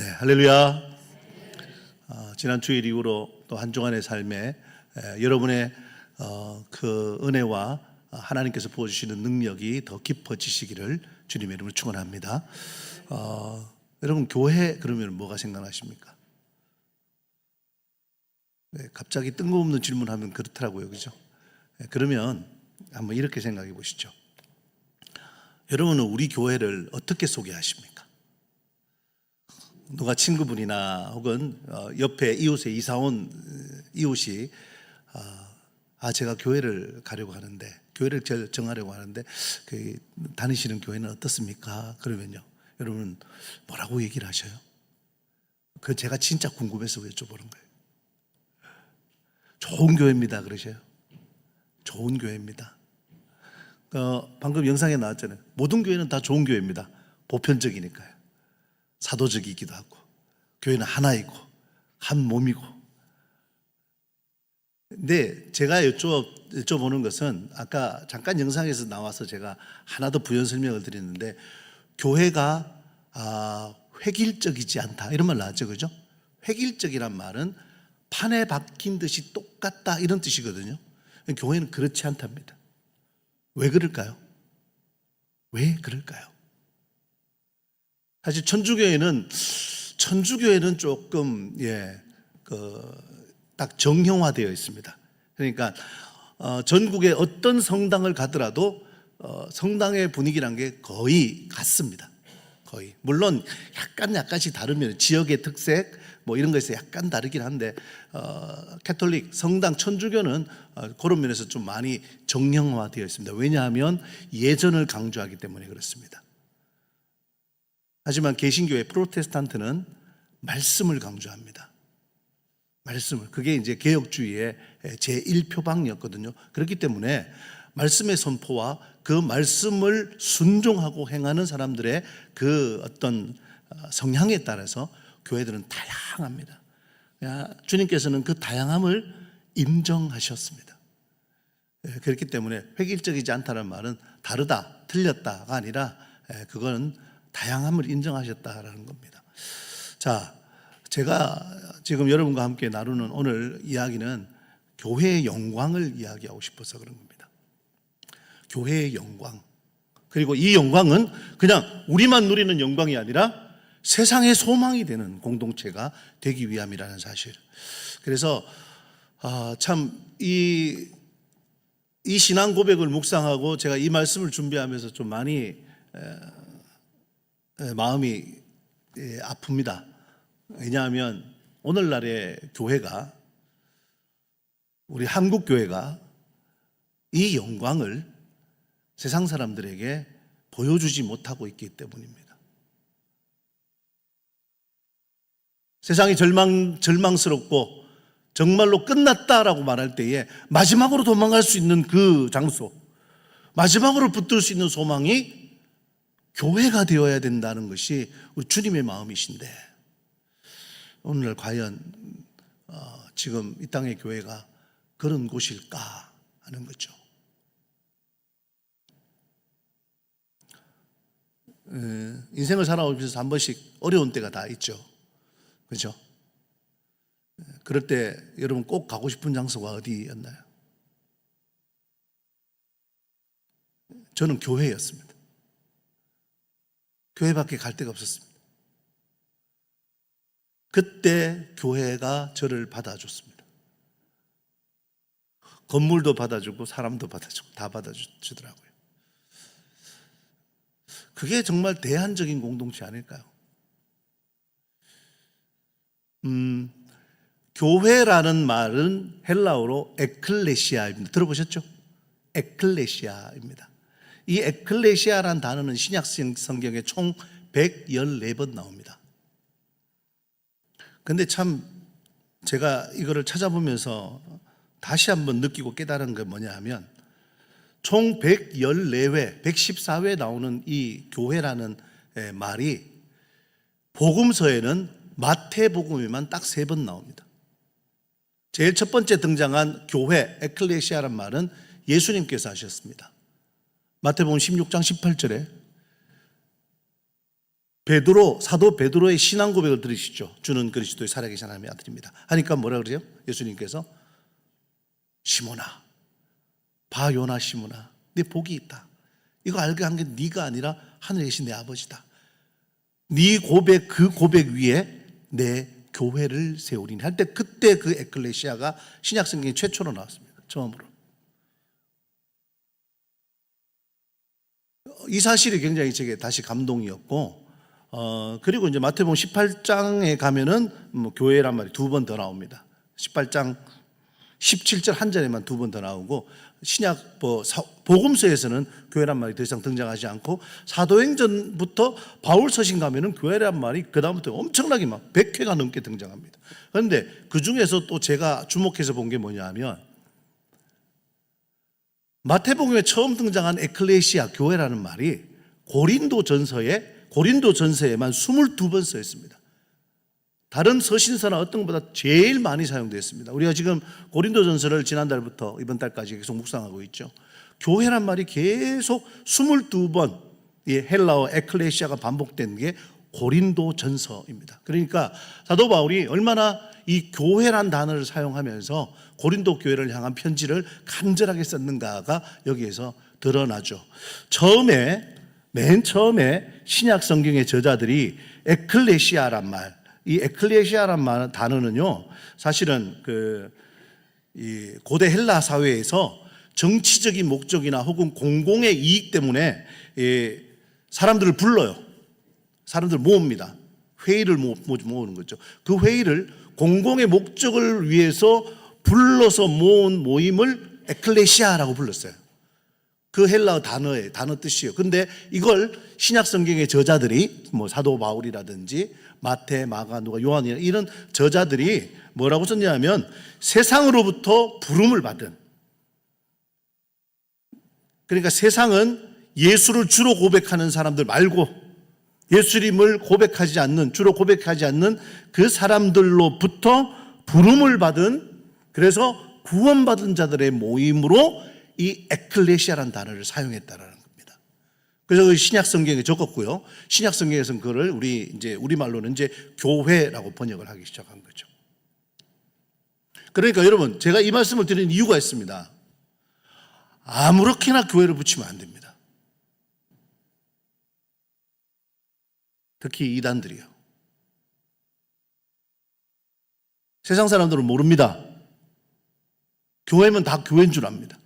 네, 할렐루야. 지난 주일 이후로 또 한 주간의 삶에 여러분의 그 은혜와 하나님께서 부어주시는 능력이 더 깊어지시기를 주님의 이름으로 축원합니다. 여러분 교회 그러면 뭐가 생각나십니까? 네, 갑자기 뜬금없는 질문하면 그렇더라고요, 그죠? 그러면 한번 이렇게 생각해 보시죠. 여러분은 우리 교회를 어떻게 소개하십니까? 누가 친구분이나 혹은 옆에 이웃에 이사 온 이웃이 제가 교회를 가려고 하는데, 교회를 정하려고 하는데 다니시는 교회는 어떻습니까? 그러면요, 여러분 뭐라고 얘기를 하셔요? 그 제가 진짜 궁금해서 여쭤보는 거예요. 좋은 교회입니다 그러셔요. 좋은 교회입니다. 방금 영상에 나왔잖아요. 모든 교회는 다 좋은 교회입니다. 보편적이니까요. 사도적이기도 하고 교회는 하나이고 한 몸이고. 근데 제가 여쭤보는 것은 아까 잠깐 영상에서 나와서 제가 하나 더 부연 설명을 드렸는데, 교회가 획일적이지 않다 이런 말 나왔죠, 그죠? 획일적이란 말은 판에 박힌 듯이 똑같다 이런 뜻이거든요. 교회는 그렇지 않답니다. 왜 그럴까요? 왜 그럴까요? 사실 천주교회는 조금 딱 정형화되어 있습니다. 그러니까 전국의 어떤 성당을 가더라도 성당의 분위기란 게 거의 같습니다. 거의. 물론 약간씩 다르면 지역의 특색 뭐 이런 것에서 약간 다르긴 한데, 캐톨릭 성당 천주교는 그런 면에서 좀 많이 정형화되어 있습니다. 왜냐하면 예전을 강조하기 때문에 그렇습니다. 하지만 개신교회 프로테스탄트는 말씀을 강조합니다. 말씀을. 그게 이제 개혁주의의 제1표방이었거든요. 그렇기 때문에 말씀의 선포와 그 말씀을 순종하고 행하는 사람들의 그 어떤 성향에 따라서 교회들은 다양합니다. 주님께서는 그 다양함을 인정하셨습니다. 그렇기 때문에 획일적이지 않다는 말은 다르다, 틀렸다가 아니라 그건 다양함을 인정하셨다라는 겁니다. 자, 제가 지금 여러분과 함께 나누는 오늘 이야기는 교회의 영광을 이야기하고 싶어서 그런 겁니다. 교회의 영광. 그리고 이 영광은 그냥 우리만 누리는 영광이 아니라 세상의 소망이 되는 공동체가 되기 위함이라는 사실. 그래서 참 이 신앙 고백을 묵상하고 제가 이 말씀을 준비하면서 좀 많이 마음이 아픕니다. 왜냐하면 오늘날의 교회가, 우리 한국 교회가 이 영광을 세상 사람들에게 보여주지 못하고 있기 때문입니다. 세상이 절망스럽고 정말로 끝났다라고 말할 때에 마지막으로 도망갈 수 있는 그 장소, 마지막으로 붙들 수 있는 소망이 교회가 되어야 된다는 것이 우리 주님의 마음이신데, 오늘날 과연 지금 이 땅의 교회가 그런 곳일까 하는 거죠. 인생을 살아오면서 한 번씩 어려운 때가 다 있죠, 그렇죠? 그럴 때 여러분 꼭 가고 싶은 장소가 어디였나요? 저는 교회였습니다. 교회밖에 갈 데가 없었습니다. 그때 교회가 저를 받아줬습니다. 건물도 받아주고 사람도 받아주고 다 받아주더라고요. 그게 정말 대안적인 공동체 아닐까요? 교회라는 말은 헬라어로 에클레시아입니다. 들어보셨죠? 에클레시아입니다. 이 에클레시아라는 단어는 신약 성경에 총 114번 나옵니다. 근데 참 제가 이거를 찾아보면서 다시 한번 느끼고 깨달은 게 뭐냐 하면, 총 114회, 114회 나오는 이 교회라는 말이 복음서에는 마태복음에만 딱 3번 나옵니다. 제일 첫 번째 등장한 교회, 에클레시아란 말은 예수님께서 하셨습니다. 마태복음 16장 18절에 사도 베드로의 신앙 고백을 들으시죠. 주는 그리스도의 살아계신 하나님의 아들입니다. 하니까 뭐라 그래요? 예수님께서 시몬아, 바요나 시몬아, 네 복이 있다. 이거 알게 한 게 네가 아니라 하늘에 계신 내 아버지다. 네 고백, 그 고백 위에 내 교회를 세우리니 할 때 그때 그 에클레시아가 신약 성경에 최초로 나왔습니다. 처음으로. 이 사실이 굉장히 제게 다시 감동이었고, 그리고 이제 마태복음 18장에 가면은 뭐 교회란 말이 두 번 더 나옵니다. 18장 17절 한 절에만 두 번 더 나오고, 신약 복음서에서는 교회란 말이 더 이상 등장하지 않고, 사도행전부터 바울 서신 가면은 교회란 말이 그 다음부터 엄청나게 막 100회가 넘게 등장합니다. 그런데 그 중에서 또 제가 주목해서 본 게 뭐냐면, 마태복음에 처음 등장한 에클레시아, 교회라는 말이 고린도전서에만 22번 써 있습니다. 다른 서신서나 어떤 것보다 제일 많이 사용되었습니다. 우리가 지금 고린도전서를 지난달부터 이번 달까지 계속 묵상하고 있죠. 교회란 말이 계속 22번 이 헬라어 에클레시아가 반복된 게 고린도전서입니다. 그러니까 사도 바울이 얼마나 이 교회란 단어를 사용하면서 고린도 교회를 향한 편지를 간절하게 썼는가가 여기에서 드러나죠. 맨 처음에 신약 성경의 저자들이 에클레시아란 말, 이 에클레시아란 단어는요, 사실은 이 고대 헬라 사회에서 정치적인 목적이나 혹은 공공의 이익 때문에 사람들을 불러요. 사람들 모읍니다. 회의를 모으는 거죠. 그 회의를 공공의 목적을 위해서 불러서 모은 모임을 에클레시아라고 불렀어요. 그 헬라어 단어 뜻이에요. 근데 이걸 신약 성경의 저자들이 뭐 사도 바울이라든지 마태, 마가, 누가, 요한이나 이런 저자들이 뭐라고 썼냐면 세상으로부터 부름을 받은, 그러니까 세상은 예수를 주로 고백하는 사람들 말고 예수님을 주로 고백하지 않는 그 사람들로부터 부름을 받은, 그래서 구원받은 자들의 모임으로 이 에클레시아라는 단어를 사용했다라는 겁니다. 그래서 그 신약 성경에 적었고요. 신약 성경에서는 그거를 우리말로는 이제 교회라고 번역을 하기 시작한 거죠. 그러니까 여러분, 제가 이 말씀을 드리는 이유가 있습니다. 아무렇게나 교회를 붙이면 안 됩니다. 특히 이단들이요. 세상 사람들은 모릅니다. 교회면 다 교회인 줄 압니다.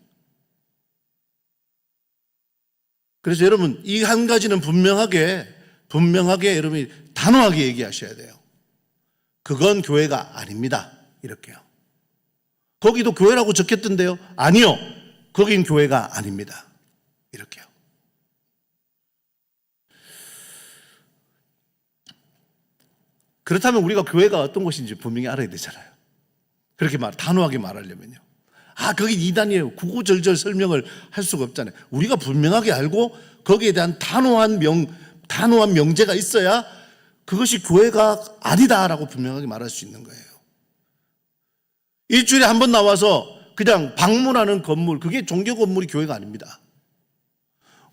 그래서 여러분, 이 한 가지는 분명하게 여러분이 단호하게 얘기하셔야 돼요. 그건 교회가 아닙니다. 이렇게요. 거기도 교회라고 적혔던데요. 아니요. 거긴 교회가 아닙니다. 이렇게요. 그렇다면 우리가 교회가 어떤 곳인지 분명히 알아야 되잖아요. 그렇게 단호하게 말하려면요. 거기 이단이에요. 구구절절 설명을 할 수가 없잖아요. 우리가 분명하게 알고 거기에 대한 단호한 명제가 있어야 그것이 교회가 아니다라고 분명하게 말할 수 있는 거예요. 일주일에 한 번 나와서 그냥 방문하는 건물, 그게 종교 건물이 교회가 아닙니다.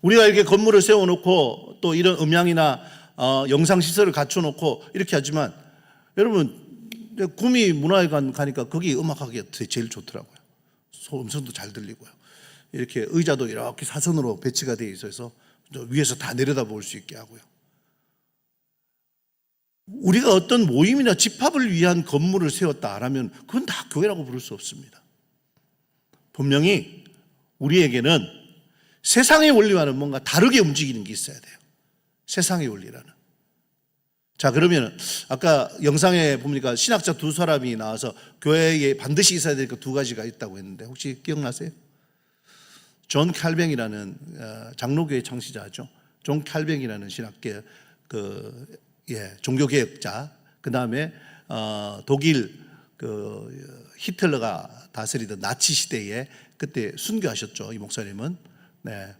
우리가 이렇게 건물을 세워놓고 또 이런 음향이나 영상시설을 갖춰놓고 이렇게 하지만, 여러분, 구미 문화회관 가니까 거기 음악하기가 제일 좋더라고요. 음성도 잘 들리고요. 이렇게 의자도 이렇게 사선으로 배치가 되어 있어서 위에서 다 내려다볼 수 있게 하고요. 우리가 어떤 모임이나 집합을 위한 건물을 세웠다 하면 그건 다 교회라고 부를 수 없습니다. 분명히 우리에게는 세상의 원리와는 뭔가 다르게 움직이는 게 있어야 돼요. 세상의 원리라는. 자, 그러면 아까 영상에 보니까 신학자 두 사람이 나와서 교회에 반드시 있어야 될 것 두 가지가 있다고 했는데 혹시 기억나세요? 존 칼뱅이라는 장로교회 창시자죠. 존 칼뱅이라는 신학계 종교개혁자. 그 다음에 독일 히틀러가 다스리던 나치 시대에 그때 순교하셨죠. 이 목사님은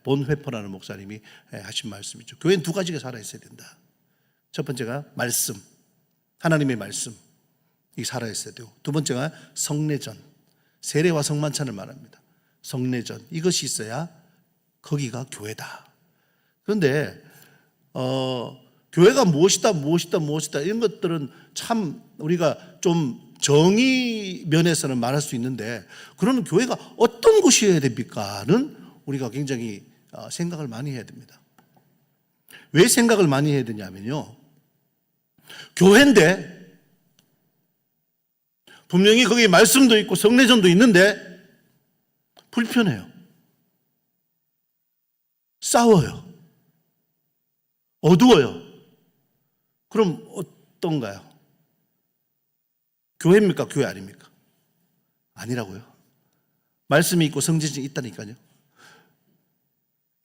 본 회퍼라는 목사님이 하신 말씀이죠. 교회는 두 가지가 살아있어야 된다. 첫 번째가 말씀, 하나님의 말씀, 이 살아있어야 되고, 두 번째가 성례전, 세례와 성만찬을 말합니다. 성례전, 이것이 있어야 거기가 교회다. 그런데 교회가 무엇이다, 무엇이다, 무엇이다 이런 것들은 참 우리가 좀 정의 면에서는 말할 수 있는데, 그러면 교회가 어떤 곳이어야 됩니까는 우리가 굉장히 생각을 많이 해야 됩니다. 왜 생각을 많이 해야 되냐면요, 교회인데 분명히 거기 말씀도 있고 성례전도 있는데 불편해요. 싸워요. 어두워요. 그럼 어떤가요? 교회입니까? 교회 아닙니까? 아니라고요. 말씀이 있고 성지증이 있다니까요.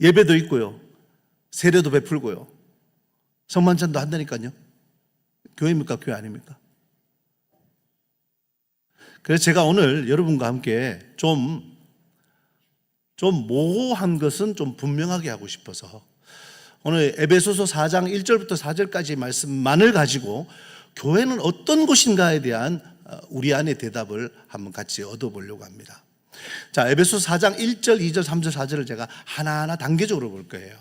예배도 있고요. 세례도 베풀고요. 성만찬도 한다니까요. 교회입니까? 교회 아닙니까? 그래서 제가 오늘 여러분과 함께 좀 모호한 것은 좀 분명하게 하고 싶어서 오늘 에베소서 4장 1절부터 4절까지 말씀만을 가지고 교회는 어떤 곳인가에 대한 우리 안의 대답을 한번 같이 얻어보려고 합니다. 자, 에베소서 4장 1절, 2절, 3절, 4절을 제가 하나하나 단계적으로 볼 거예요.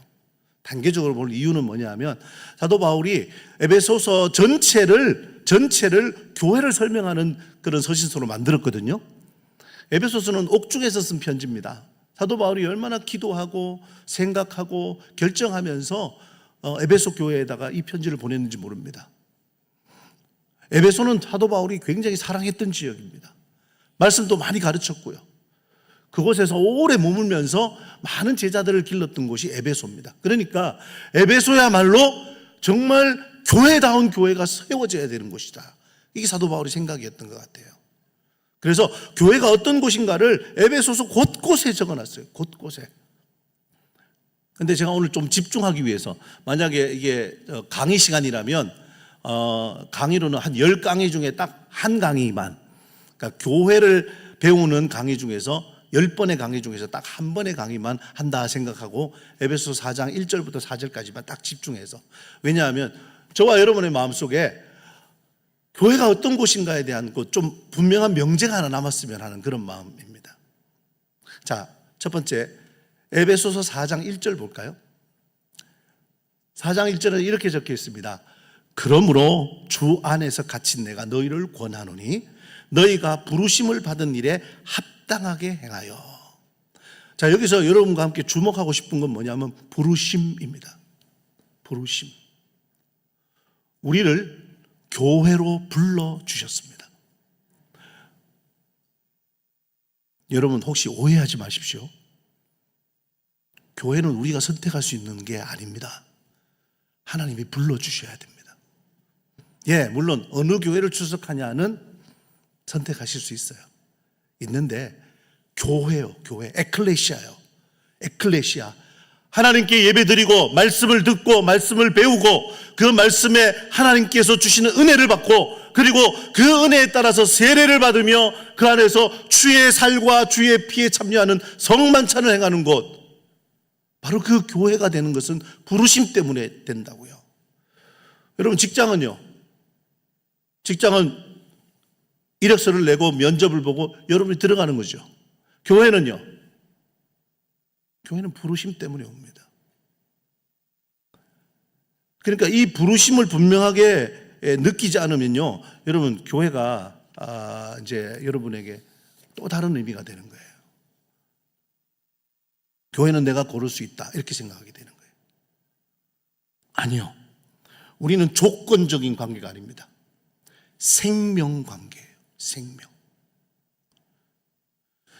단계적으로 볼 이유는 뭐냐면 사도 바울이 에베소서 전체를 교회를 설명하는 그런 서신서로 만들었거든요. 에베소서는 옥중에서 쓴 편지입니다. 사도 바울이 얼마나 기도하고 생각하고 결정하면서 에베소 교회에다가 이 편지를 보냈는지 모릅니다. 에베소는 사도 바울이 굉장히 사랑했던 지역입니다. 말씀도 많이 가르쳤고요. 그곳에서 오래 머물면서 많은 제자들을 길렀던 곳이 에베소입니다. 그러니까 에베소야말로 정말 교회다운 교회가 세워져야 되는 곳이다. 이게 사도 바울의 생각이었던 것 같아요. 그래서 교회가 어떤 곳인가를 에베소서 곳곳에 적어놨어요. 곳곳에. 근데 제가 오늘 좀 집중하기 위해서, 만약에 이게 강의 시간이라면 강의로는 한 10강의 중에 딱 한 강의만, 그러니까 교회를 배우는 강의 중에서 10번의 강의 중에서 딱 한 번의 강의만 한다 생각하고 에베소서 4장 1절부터 4절까지만 딱 집중해서, 왜냐하면 저와 여러분의 마음속에 교회가 어떤 곳인가에 대한 좀 분명한 명제가 하나 남았으면 하는 그런 마음입니다. 자, 첫 번째 에베소서 4장 1절 볼까요? 4장 1절은 이렇게 적혀 있습니다. 그러므로 주 안에서 갇힌 내가 너희를 권하노니 너희가 부르심을 받은 일에 합당하게 행하여. 자, 여기서 여러분과 함께 주목하고 싶은 건 뭐냐면 부르심입니다. 부르심. 우리를 교회로 불러주셨습니다. 여러분 혹시 오해하지 마십시오. 교회는 우리가 선택할 수 있는 게 아닙니다. 하나님이 불러주셔야 됩니다. 예, 물론 어느 교회를 출석하냐는 선택하실 수 있어요. 있는데 교회요, 교회, 에클레시아요. 에클레시아. 하나님께 예배드리고 말씀을 듣고 말씀을 배우고 그 말씀에 하나님께서 주시는 은혜를 받고 그리고 그 은혜에 따라서 세례를 받으며 그 안에서 주의 살과 주의 피에 참여하는 성만찬을 행하는 곳, 바로 그 교회가 되는 것은 부르심 때문에 된다고요. 여러분 직장은요, 직장은 이력서를 내고 면접을 보고 여러분이 들어가는 거죠. 교회는요, 교회는 부르심 때문에 옵니다. 그러니까 이 부르심을 분명하게 느끼지 않으면요, 여러분 교회가 이제 여러분에게 또 다른 의미가 되는 거예요. 교회는 내가 고를 수 있다 이렇게 생각하게 되는 거예요. 아니요, 우리는 조건적인 관계가 아닙니다. 생명 관계예요. 생명.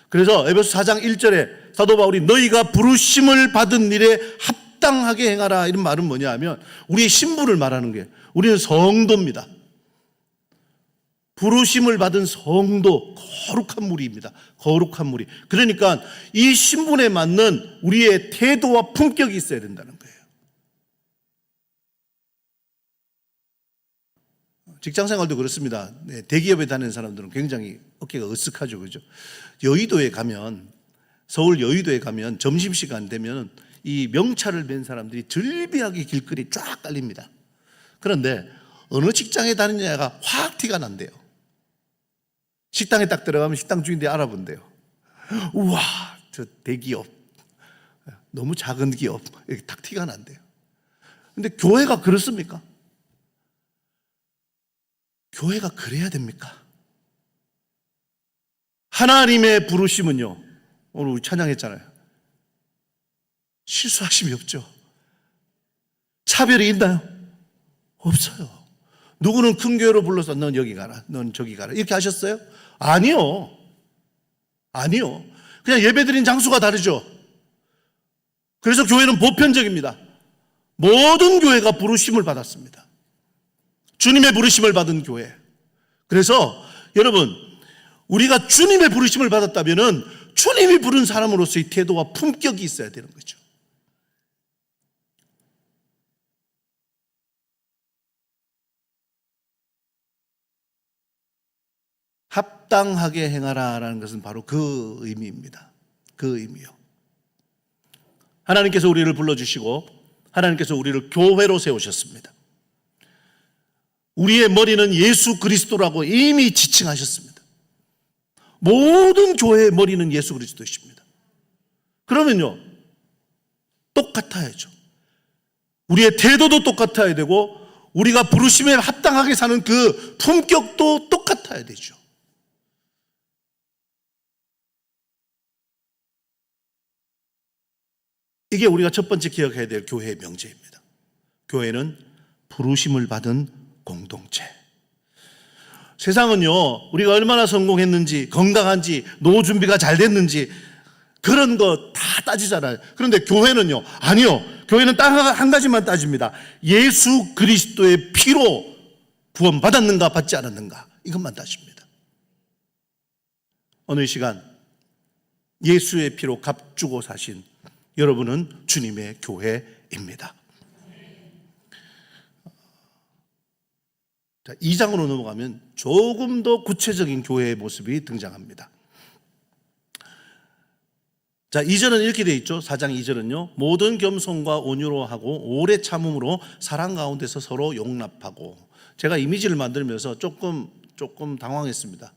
그래서 에베소 4장 1절에 사도 바울이 너희가 부르심을 받은 일에 합당하게 행하라 이런 말은 뭐냐 하면 우리의 신분을 말하는 거예요. 우리는 성도입니다. 부르심을 받은 성도, 거룩한 무리입니다. 거룩한 무리. 그러니까 이 신분에 맞는 우리의 태도와 품격이 있어야 된다는 거예요. 직장생활도 그렇습니다. 네, 대기업에 다니는 사람들은 굉장히 어깨가 으쓱하죠. 그죠? 여의도에 가면, 서울 여의도에 가면 점심시간 되면 이 명찰을 맨 사람들이 절비하게 길거리에 쫙 깔립니다. 그런데 어느 직장에 다니냐가 확 티가 난대요. 식당에 딱 들어가면 식당 주인들이 알아본대요. 우와, 저 대기업, 너무 작은 기업, 이렇게 딱 티가 난대요. 근데 교회가 그렇습니까? 교회가 그래야 됩니까? 하나님의 부르심은요, 오늘 우리 찬양했잖아요. 실수하심이 없죠. 차별이 있나요? 없어요. 누구는 큰 교회로 불러서 넌 여기 가라, 넌 저기 가라 이렇게 하셨어요? 아니요. 아니요. 그냥 예배드린 장소가 다르죠. 그래서 교회는 보편적입니다. 모든 교회가 부르심을 받았습니다. 주님의 부르심을 받은 교회. 그래서 여러분, 우리가 주님의 부르심을 받았다면 주님이 부른 사람으로서의 태도와 품격이 있어야 되는 거죠. 합당하게 행하라라는 것은 바로 그 의미입니다. 그 의미요. 하나님께서 우리를 불러주시고 하나님께서 우리를 교회로 세우셨습니다. 우리의 머리는 예수 그리스도라고 이미 지칭하셨습니다. 모든 교회의 머리는 예수 그리스도이십니다. 그러면요, 똑같아야죠. 우리의 태도도 똑같아야 되고 우리가 부르심에 합당하게 사는 그 품격도 똑같아야 되죠. 이게 우리가 첫 번째 기억해야 될 교회의 명제입니다. 교회는 부르심을 받은 공동체. 세상은요, 우리가 얼마나 성공했는지, 건강한지, 노후 준비가 잘 됐는지 그런 거 다 따지잖아요. 그런데 교회는요, 아니요. 교회는 딱 한 가지만 따집니다. 예수 그리스도의 피로 구원받았는가 받지 않았는가 이것만 따집니다. 어느 시간 예수의 피로 값주고 사신 여러분은 주님의 교회입니다. 자, 2장으로 넘어가면 조금 더 구체적인 교회의 모습이 등장합니다. 자, 2절은 이렇게 되어 있죠. 4장 2절은요. 모든 겸손과 온유로 하고 오래 참음으로 사랑 가운데서 서로 용납하고. 제가 이미지를 만들면서 조금 당황했습니다.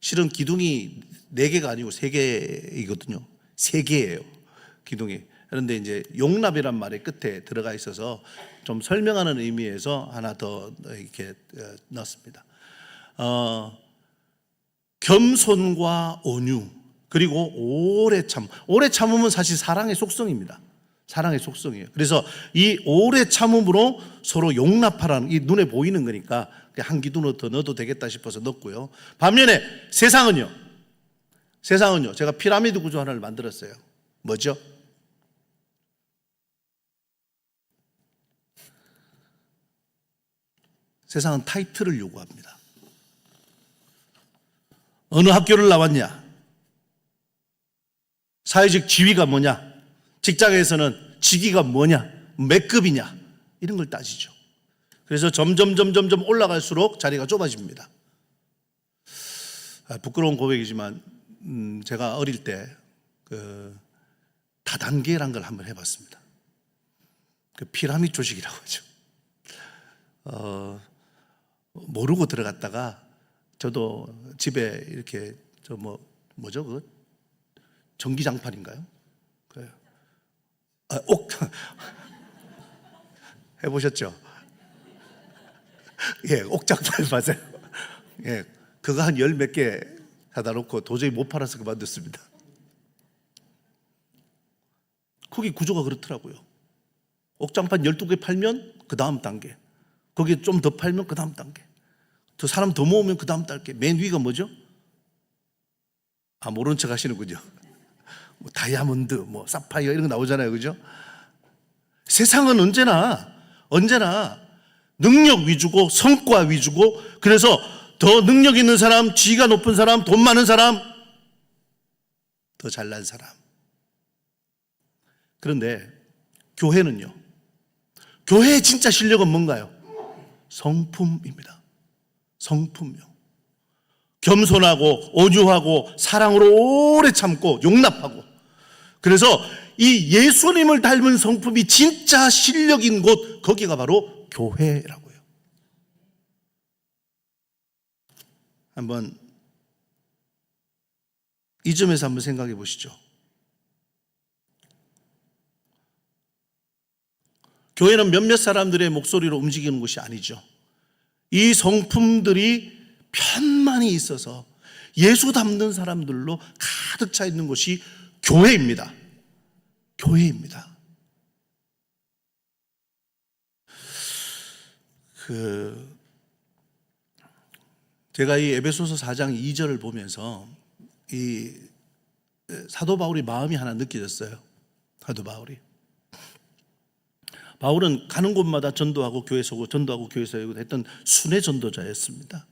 실은 기둥이 4개가 아니고 3개이거든요. 3개예요. 기둥이. 그런데 이제 용납이란 말이 끝에 들어가 있어서 좀 설명하는 의미에서 하나 더 이렇게 넣었습니다. 겸손과 온유, 그리고 오래 참. 오래 참음은 사실 사랑의 속성입니다. 사랑의 속성이에요. 그래서 이 오래 참음으로 서로 용납하라는, 이 눈에 보이는 거니까 한 기둥으로 더 넣어도 되겠다 싶어서 넣었고요. 반면에 세상은요, 제가 피라미드 구조 하나를 만들었어요. 뭐죠? 세상은 타이틀을 요구합니다. 어느 학교를 나왔냐? 사회적 지위가 뭐냐? 직장에서는 직위가 뭐냐? 몇 급이냐? 이런 걸 따지죠. 그래서 점점 올라갈수록 자리가 좁아집니다. 부끄러운 고백이지만 제가 어릴 때 다단계란 걸 한번 해봤습니다. 그 피라미드 조직이라고 하죠. 모르고 들어갔다가 저도 집에 이렇게 뭐죠 그 전기장판인가요? 그래요. 해보셨죠? 예, 옥장판 맞아요. 예, 그거 한 10몇 개 사다 놓고 도저히 못 팔아서 그만뒀습니다. 거기 구조가 그렇더라고요. 옥장판 12개 팔면 그 다음 단계, 거기에 좀 더 팔면 그 다음 단계, 더 사람 더 모으면 그 다음 단계. 맨 위가 뭐죠? 모르는 척 하시는군요. 뭐 다이아몬드, 뭐 사파이어 이런 거 나오잖아요, 그죠? 세상은 언제나 능력 위주고 성과 위주고, 그래서 더 능력 있는 사람, 지위가 높은 사람, 돈 많은 사람, 더 잘난 사람. 그런데 교회는요, 교회의 진짜 실력은 뭔가요? 성품입니다. 성품이요. 겸손하고 온유하고 사랑으로 오래 참고 용납하고. 그래서 이 예수님을 닮은 성품이 진짜 실력인 곳, 거기가 바로 교회라고요. 한번 이 점에서 한번 생각해 보시죠. 교회는 몇몇 사람들의 목소리로 움직이는 것이 아니죠. 이 성품들이 편만이 있어서 예수 닮는 사람들로 가득 차 있는 것이 교회입니다. 교회입니다. 제가 이 에베소서 4장 2절을 보면서 이 사도 바울이 마음이 하나 느껴졌어요. 사도 바울은 가는 곳마다 전도하고 교회 서고 전도하고 교회 서고 했던 순회 전도자였습니다.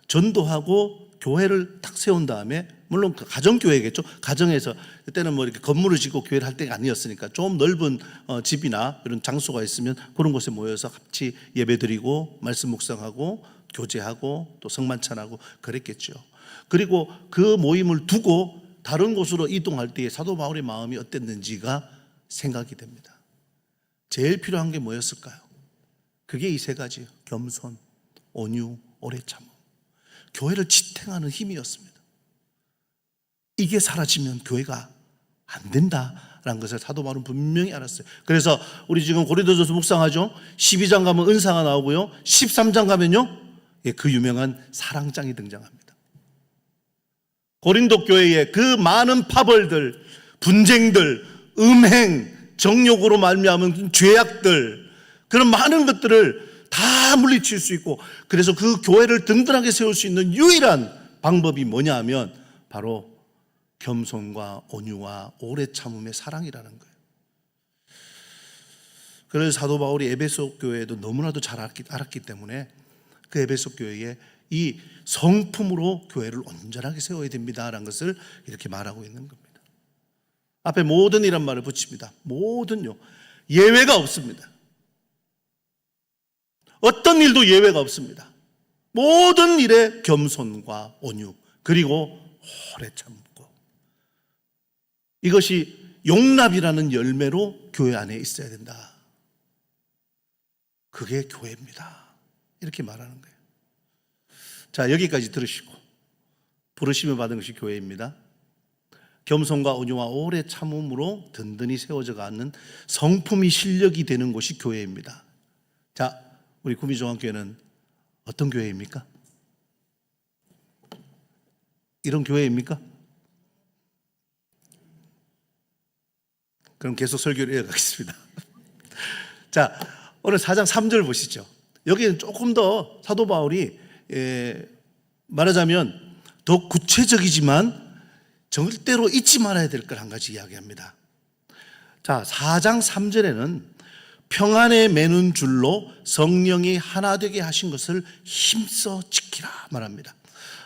전도하고 교회를 탁 세운 다음에, 물론 가정교회겠죠. 가정에서 그때는 뭐 이렇게 건물을 짓고 교회를 할 때가 아니었으니까 좀 넓은 집이나 이런 장소가 있으면 그런 곳에 모여서 같이 예배드리고 말씀 묵상하고 교제하고 또 성만찬하고 그랬겠죠. 그리고 그 모임을 두고 다른 곳으로 이동할 때에 사도 바울의 마음이 어땠는지가 생각이 됩니다. 제일 필요한 게 뭐였을까요? 그게 이 세 가지예요. 겸손, 온유, 오래 참음. 교회를 지탱하는 힘이었습니다. 이게 사라지면 교회가 안 된다라는 것을 사도 바울은 분명히 알았어요. 그래서 우리 지금 고린도전서 묵상하죠. 12장 가면 은사가 나오고요, 13장 가면요, 그 유명한 사랑장이 등장합니다. 고린도 교회의 그 많은 파벌들, 분쟁들, 음행, 정욕으로 말미암은 죄악들, 그런 많은 것들을 다 물리칠 수 있고, 그래서 그 교회를 든든하게 세울 수 있는 유일한 방법이 뭐냐 하면 바로 겸손과 온유와 오래 참음의 사랑이라는 거예요. 그래서 사도 바울이 에베소 교회에도 너무나도 잘 알았기 때문에 그 에베소 교회에 이 성품으로 교회를 온전하게 세워야 됩니다라는 것을 이렇게 말하고 있는 겁니다. 앞에 모든이란 말을 붙입니다. 모든요, 예외가 없습니다. 어떤 일도 예외가 없습니다. 모든 일에 겸손과 온유, 그리고 오래 참고, 이것이 용납이라는 열매로 교회 안에 있어야 된다. 그게 교회입니다. 이렇게 말하는 거예요. 자, 여기까지 들으시고, 부르심을 받은 것이 교회입니다. 겸손과 온유와 오래 참음으로 든든히 세워져 가는 성품이 실력이 되는 곳이 교회입니다. 자, 우리 구미종합교회는 어떤 교회입니까? 이런 교회입니까? 그럼 계속 설교를 이어가겠습니다. 자, 오늘 4장 3절 보시죠. 여기는 조금 더 사도 바울이 말하자면 더 구체적이지만 절대로 잊지 말아야 될 걸 한 가지 이야기합니다. 자, 4장 3절에는 평안에 매는 줄로 성령이 하나 되게 하신 것을 힘써 지키라 말합니다.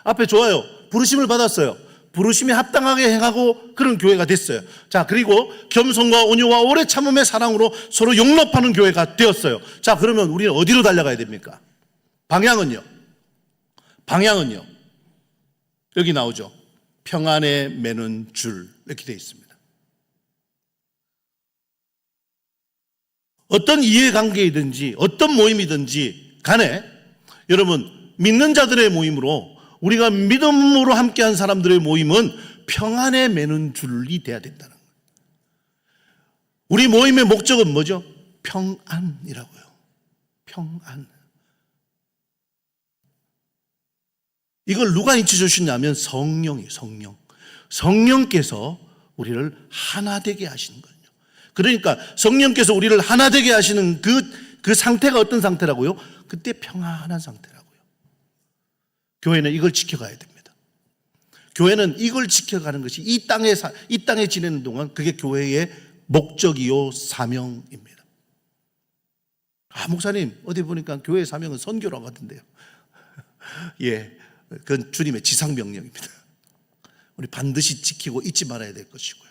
앞에 좋아요. 부르심을 받았어요. 부르심에 합당하게 행하고 그런 교회가 됐어요. 자, 그리고 겸손과 온유와 오래 참음의 사랑으로 서로 용납하는 교회가 되었어요. 자, 그러면 우리는 어디로 달려가야 됩니까? 방향은요? 여기 나오죠. 평안에 매는 줄, 이렇게 되어 있습니다. 어떤 이해관계이든지 어떤 모임이든지 간에 여러분, 믿는 자들의 모임으로, 우리가 믿음으로 함께한 사람들의 모임은 평안에 매는 줄이 돼야 된다는 거예요. 우리 모임의 목적은 뭐죠? 평안이라고요. 평안. 이걸 누가 인치 주시냐면 성령이에요. 성령께서 우리를 하나 되게 하시는 거예요. 그러니까 성령께서 우리를 하나 되게 하시는 그 상태가 어떤 상태라고요? 그때 평안한 상태라고요. 교회는 이걸 지켜가야 됩니다. 교회는 이걸 지켜가는 것이 이 땅에 지내는 동안 그게 교회의 목적이요 사명입니다. 아, 목사님 어디 보니까 교회의 사명은 선교라고 하던데요. 예, 그건 주님의 지상명령입니다. 우리 반드시 지키고 잊지 말아야 될 것이고요.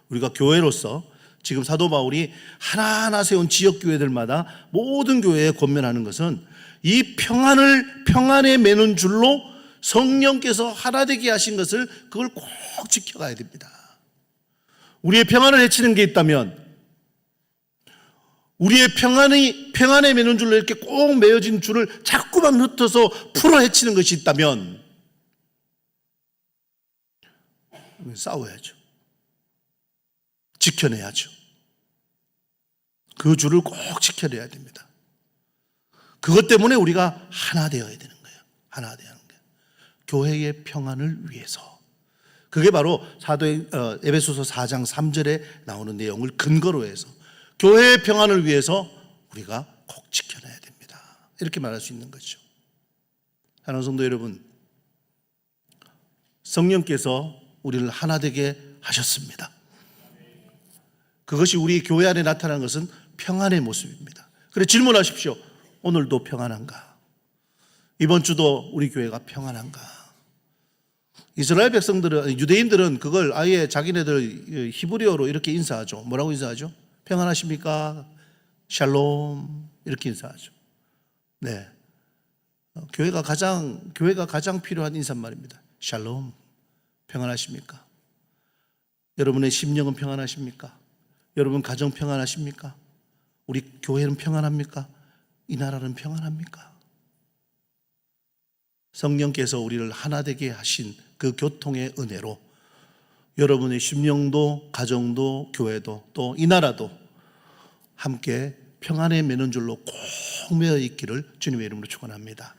우리가 교회로서 지금 사도 바울이 하나하나 세운 지역교회들마다 모든 교회에 권면하는 것은 이 평안에 매는 줄로 성령께서 하나 되게 하신 것을 그걸 꼭 지켜가야 됩니다. 우리의 평안을 해치는 게 있다면, 우리의 평안에 매는 줄로 이렇게 꼭 매어진 줄을 자꾸만 흩어서 풀어 헤치는 것이 있다면 싸워야죠. 지켜내야죠. 그 줄을 꼭 지켜내야 됩니다. 그것 때문에 우리가 하나 되어야 되는 거예요. 하나 되어야 하는 거예요. 교회의 평안을 위해서. 그게 바로 에베소서 4장 3절에 나오는 내용을 근거로 해서 교회의 평안을 위해서 우리가 꼭 지켜내야 됩니다. 이렇게 말할 수 있는 거죠. 사랑하는 성도 여러분, 성령께서 우리를 하나 되게 하셨습니다. 그것이 우리 교회 안에 나타나는 것은 평안의 모습입니다. 그래 질문하십시오. 오늘도 평안한가? 이번 주도 우리 교회가 평안한가? 이스라엘 백성들은, 유대인들은 그걸 아예 자기네들 히브리어로 이렇게 인사하죠. 뭐라고 인사하죠? 평안하십니까? 샬롬 이렇게 인사하죠. 네, 교회가 가장 필요한 인사말입니다. 샬롬, 평안하십니까? 여러분의 심령은 평안하십니까? 여러분 가정 평안하십니까? 우리 교회는 평안합니까? 이 나라는 평안합니까? 성령께서 우리를 하나 되게 하신 그 교통의 은혜로 여러분의 심령도 가정도 교회도 또 이 나라도 함께 평안에 매는 줄로 꼭 매어 있기를 주님의 이름으로 축원합니다.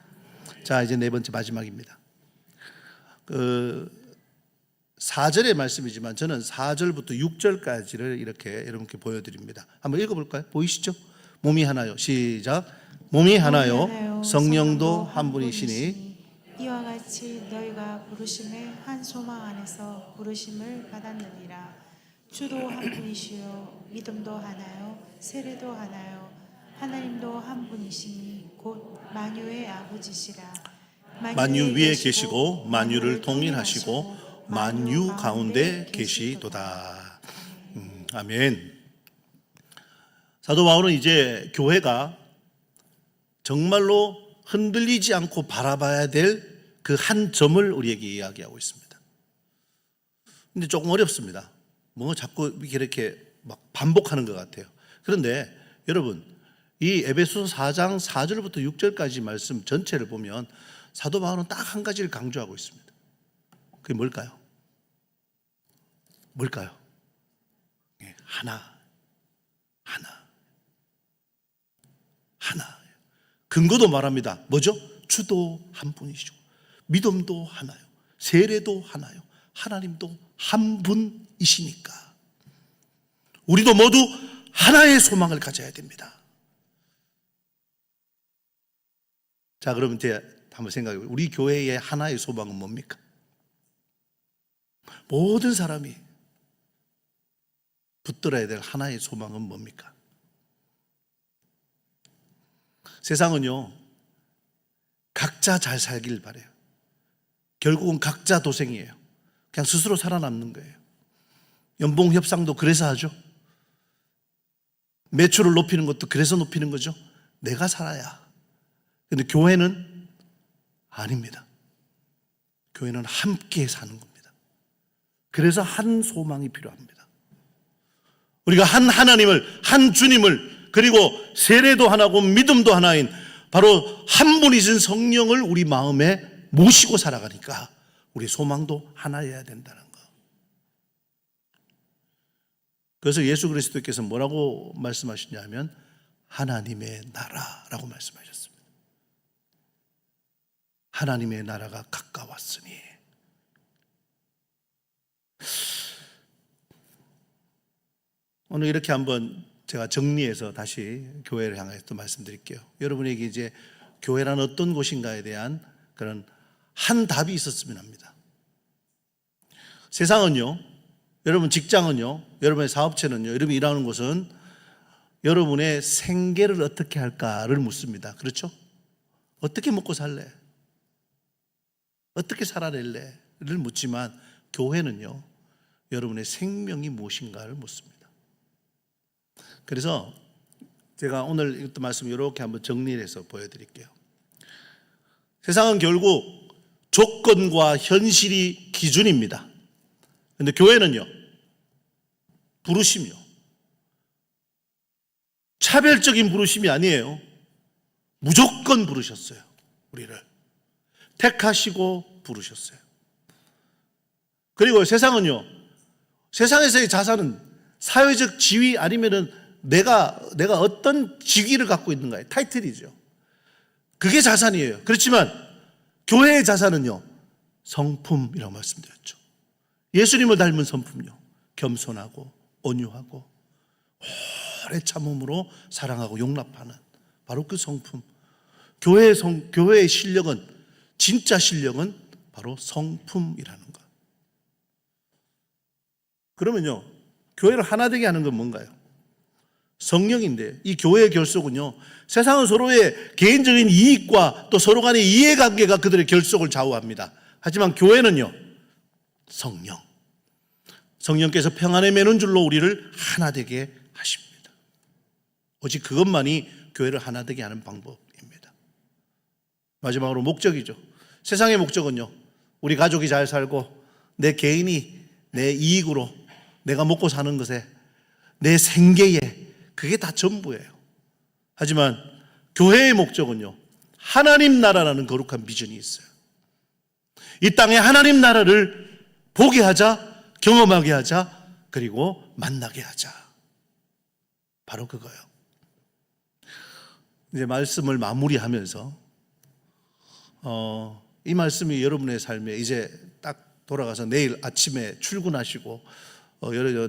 자, 이제 네 번째 마지막입니다. 4절의 말씀이지만 저는 4절부터 6절까지를 이렇게 여러분께 보여드립니다. 한번 읽어볼까요? 보이시죠? 몸이 하나요. 시작. 몸이 하나요. 성령도 한 분이시니 이와 같이 너희가 부르심의 한 소망 안에서 부르심을 받았느니라. 주도 한 분이시요 믿음도 하나요. 세례도 하나요. 하나님도 한 분이시니 곧 만유의 아버지시라. 만유 위에 계시고 만유를 통일하시고 만유 가운데 계시도다. 아멘. 사도 바울은 이제 교회가 정말로 흔들리지 않고 바라봐야 될 그 한 점을 우리에게 이야기하고 있습니다. 근데 조금 어렵습니다. 뭐 자꾸 이렇게 막 반복하는 것 같아요. 그런데 여러분, 이 에베소서 4장 4절부터 6절까지 말씀 전체를 보면 사도 바울은 딱 한 가지를 강조하고 있습니다. 그게 뭘까요? 뭘까요? 하나. 근거도 말합니다. 뭐죠? 주도 한 분이시고 믿음도 하나요. 세례도 하나요. 하나님도 한 분이시니까 우리도 모두 하나의 소망을 가져야 됩니다. 자, 그러면 한번 생각해 보세요. 우리 교회의 하나의 소망은 뭡니까? 모든 사람이 붙들어야 될 하나의 소망은 뭡니까? 세상은요, 각자 잘 살길 바래요. 결국은 각자 도생이에요. 그냥 스스로 살아남는 거예요. 연봉 협상도 그래서 하죠. 매출을 높이는 것도 그래서 높이는 거죠. 내가 살아야. 근데 교회는 아닙니다. 교회는 함께 사는 겁니다. 그래서 한 소망이 필요합니다. 우리가 한 하나님을, 한 주님을, 그리고 세례도 하나고 믿음도 하나인 바로 한 분이신 성령을 우리 마음에 모시고 살아가니까 우리 소망도 하나여야 된다는 거. 그래서 예수 그리스도께서 뭐라고 말씀하셨냐면 하나님의 나라라고 말씀하셨습니다. 하나님의 나라가 가까웠으니. 오늘 이렇게 한번 제가 정리해서 다시 교회를 향해서 또 말씀드릴게요. 여러분에게 이제 교회란 어떤 곳인가에 대한 그런 한 답이 있었으면 합니다. 세상은요, 여러분 직장은요, 여러분의 사업체는요, 여러분이 일하는 곳은 여러분의 생계를 어떻게 할까를 묻습니다. 그렇죠? 어떻게 먹고 살래? 어떻게 살아낼래? 를 묻지만 교회는요, 여러분의 생명이 무엇인가를 묻습니다. 그래서 제가 오늘 이것도 말씀 이렇게 한번 정리를 해서 보여드릴게요. 세상은 결국 조건과 현실이 기준입니다. 그런데 교회는요, 부르심이요, 차별적인 부르심이 아니에요. 무조건 부르셨어요. 우리를 택하시고 부르셨어요. 그리고 세상은요, 세상에서의 자산은 사회적 지위 아니면은 내가 어떤 직위를 갖고 있는가의 타이틀이죠. 그게 자산이에요. 그렇지만 교회의 자산은요, 성품이라고 말씀드렸죠. 예수님을 닮은 성품요, 겸손하고 온유하고 오래 참음으로 사랑하고 용납하는 바로 그 성품. 교회의 실력은, 진짜 실력은 바로 성품이라는 것. 그러면요, 교회를 하나 되게 하는 건 뭔가요? 성령인데, 이 교회의 결속은요, 세상은 서로의 개인적인 이익과 또 서로 간의 이해관계가 그들의 결속을 좌우합니다. 하지만 교회는요, 성령께서 평안에 매는 줄로 우리를 하나 되게 하십니다. 오직 그것만이 교회를 하나 되게 하는 방법입니다. 마지막으로 목적이죠. 세상의 목적은요, 우리 가족이 잘 살고 내 개인이 내 이익으로 내가 먹고 사는 것에, 내 생계에, 그게 다 전부예요. 하지만 교회의 목적은요, 하나님 나라라는 거룩한 비전이 있어요. 이 땅에 하나님 나라를 보게 하자, 경험하게 하자, 그리고 만나게 하자. 바로 그거예요. 이제 말씀을 마무리하면서 이 말씀이 여러분의 삶에 이제 딱 돌아가서 내일 아침에 출근하시고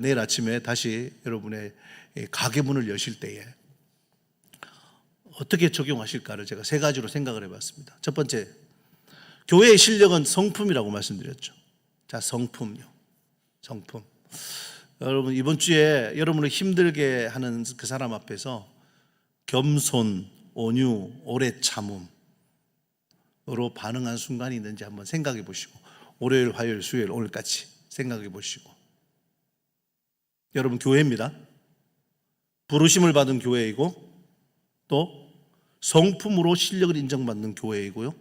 내일 아침에 다시 여러분의 가게 문을 여실 때에 어떻게 적용하실까를 제가 세 가지로 생각을 해봤습니다. 첫 번째, 교회의 실력은 성품이라고 말씀드렸죠. 자, 성품요. 성품. 여러분, 이번 주에 여러분을 힘들게 하는 그 사람 앞에서 겸손, 온유, 오래 참음으로 반응한 순간이 있는지 한번 생각해 보시고, 월요일, 화요일, 수요일, 오늘까지 생각해 보시고. 여러분, 교회입니다. 부르심을 받은 교회이고 또 성품으로 실력을 인정받는 교회이고요.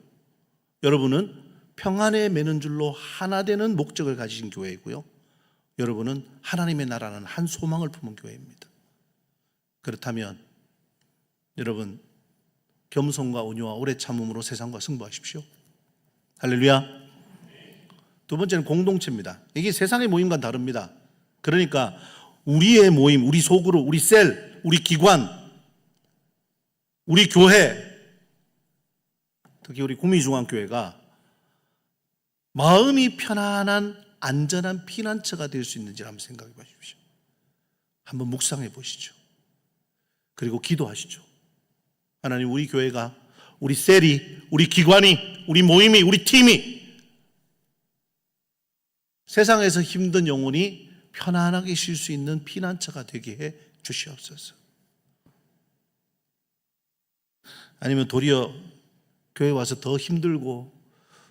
여러분은 평안에 매는 줄로 하나 되는 목적을 가지신 교회이고요. 여러분은 하나님의 나라는 한 소망을 품은 교회입니다. 그렇다면 여러분, 겸손과 온유와 오래 참음으로 세상과 승부하십시오. 할렐루야. 두 번째는 공동체입니다. 이게 세상의 모임과는 다릅니다. 그러니까 우리의 모임, 우리 소그룹, 우리 셀, 우리 기관, 우리 교회, 특히 우리 구미중앙교회가 마음이 편안한 안전한 피난처가 될 수 있는지 한번 생각해 보십시오. 한번 묵상해 보시죠. 그리고 기도하시죠. 하나님, 우리 교회가, 우리 셀이, 우리 기관이, 우리 모임이, 우리 팀이 세상에서 힘든 영혼이 편안하게 쉴 수 있는 피난처가 되게 해 주시옵소서. 아니면 도리어 교회 와서 더 힘들고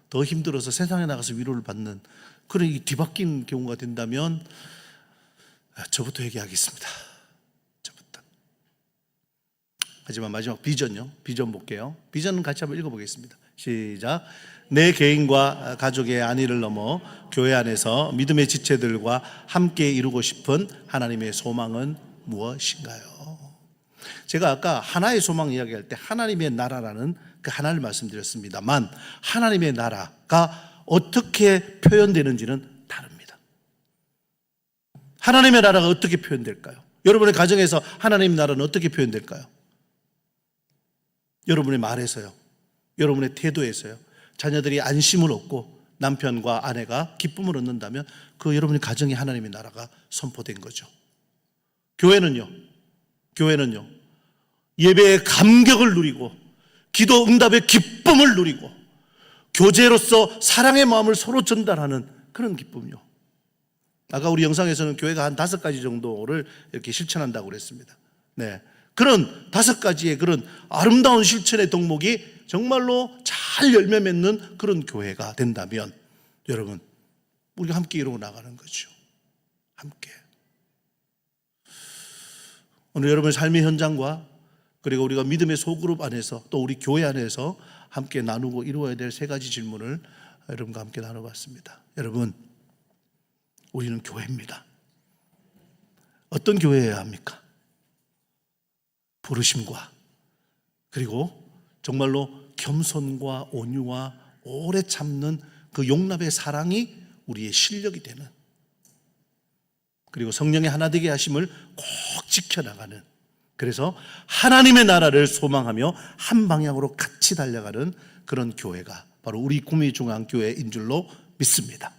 더 힘들어서 세상에 나가서 위로를 받는 그런 뒤바뀐 경우가 된다면 저부터 얘기하겠습니다. 저부터. 하지만 마지막 비전요. 비전 볼게요. 비전은 같이 한번 읽어보겠습니다. 시작. 내 개인과 가족의 안위를 넘어 교회 안에서 믿음의 지체들과 함께 이루고 싶은 하나님의 소망은 무엇인가요? 제가 아까 하나의 소망 이야기할 때 하나님의 나라라는 그 하나를 말씀드렸습니다만, 하나님의 나라가 어떻게 표현되는지는 다릅니다. 하나님의 나라가 어떻게 표현될까요? 여러분의 가정에서 하나님의 나라는 어떻게 표현될까요? 여러분의 말에서요, 여러분의 태도에서요. 자녀들이 안심을 얻고 남편과 아내가 기쁨을 얻는다면 그 여러분의 가정에 하나님의 나라가 선포된 거죠. 교회는요, 예배의 감격을 누리고 기도 응답의 기쁨을 누리고 교제로서 사랑의 마음을 서로 전달하는 그런 기쁨이요. 아까 우리 영상에서는 교회가 한 5가지 정도를 이렇게 실천한다고 그랬습니다. 네, 그런 5가지의 그런 아름다운 실천의 덕목이 정말로 잘 열매 맺는 그런 교회가 된다면 여러분, 우리가 함께 이루어 나가는 거죠. 함께. 오늘 여러분의 삶의 현장과 그리고 우리가 믿음의 소그룹 안에서 또 우리 교회 안에서 함께 나누고 이루어야 될 3가지 질문을 여러분과 함께 나눠봤습니다. 여러분, 우리는 교회입니다. 어떤 교회여야 합니까? 부르심과 그리고 정말로 겸손과 온유와 오래 참는 그 용납의 사랑이 우리의 실력이 되는, 그리고 성령의 하나 되게 하심을 꼭 지켜나가는 그래서 하나님의 나라를 소망하며 한 방향으로 같이 달려가는 그런 교회가 바로 우리 구미중앙교회인 줄로 믿습니다.